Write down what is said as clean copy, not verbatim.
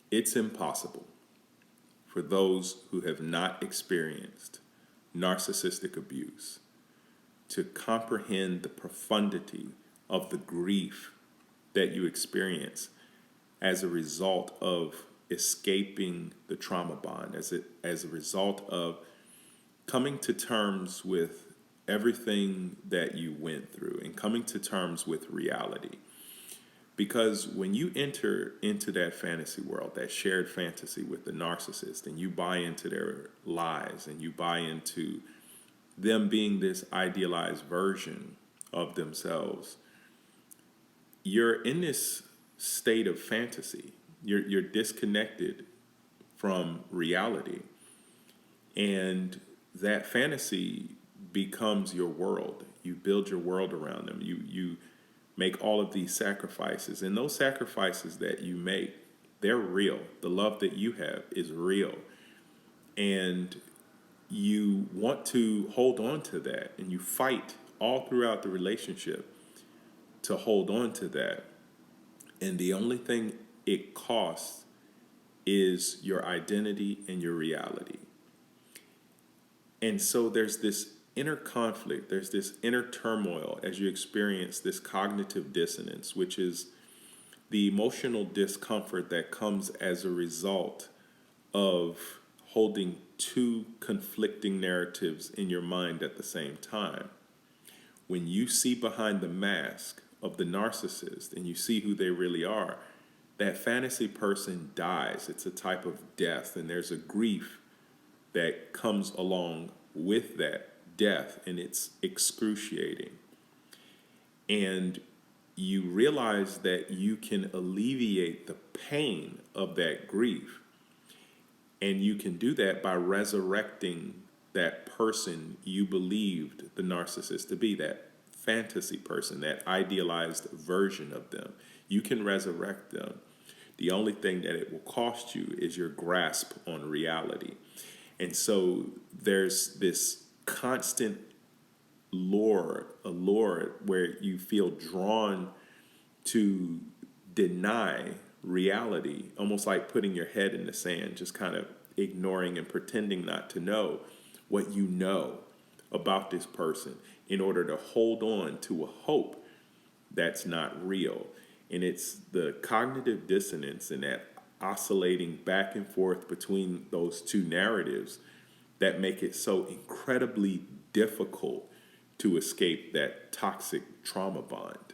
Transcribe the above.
It's impossible for those who have not experienced narcissistic abuse to comprehend the profundity of the grief that you experience as a result of escaping the trauma bond, as a result of coming to terms with everything that you went through and coming to terms with reality. Because when you enter into that fantasy world, that shared fantasy with the narcissist, and you buy into their lies and you buy into them being this idealized version of themselves, you're in this state of fantasy. You're disconnected from reality. And that fantasy becomes your world. You build your world around them. You make all of these sacrifices. And those sacrifices that you make, they're real. The love that you have is real. And you want to hold on to that. And you fight all throughout the relationship to hold on to that. And the only thing it costs is your identity and your reality. And so there's this inner conflict, there's this inner turmoil as you experience this cognitive dissonance, which is the emotional discomfort that comes as a result of holding two conflicting narratives in your mind at the same time. When you see behind the mask of the narcissist and you see who they really are, that fantasy person dies. It's a type of death, and there's a grief that comes along with that death, and it's excruciating. And you realize that you can alleviate the pain of that grief, and you can do that by resurrecting that person you believed the narcissist to be, that fantasy person, that idealized version of them. You can resurrect them. The only thing that it will cost you is your grasp on reality. And so there's this constant allure where you feel drawn to deny reality, almost like putting your head in the sand, just kind of ignoring and pretending not to know what you know about this person in order to hold on to a hope that's not real. And it's the cognitive dissonance and that oscillating back and forth between those two narratives that make it so incredibly difficult to escape that toxic trauma bond.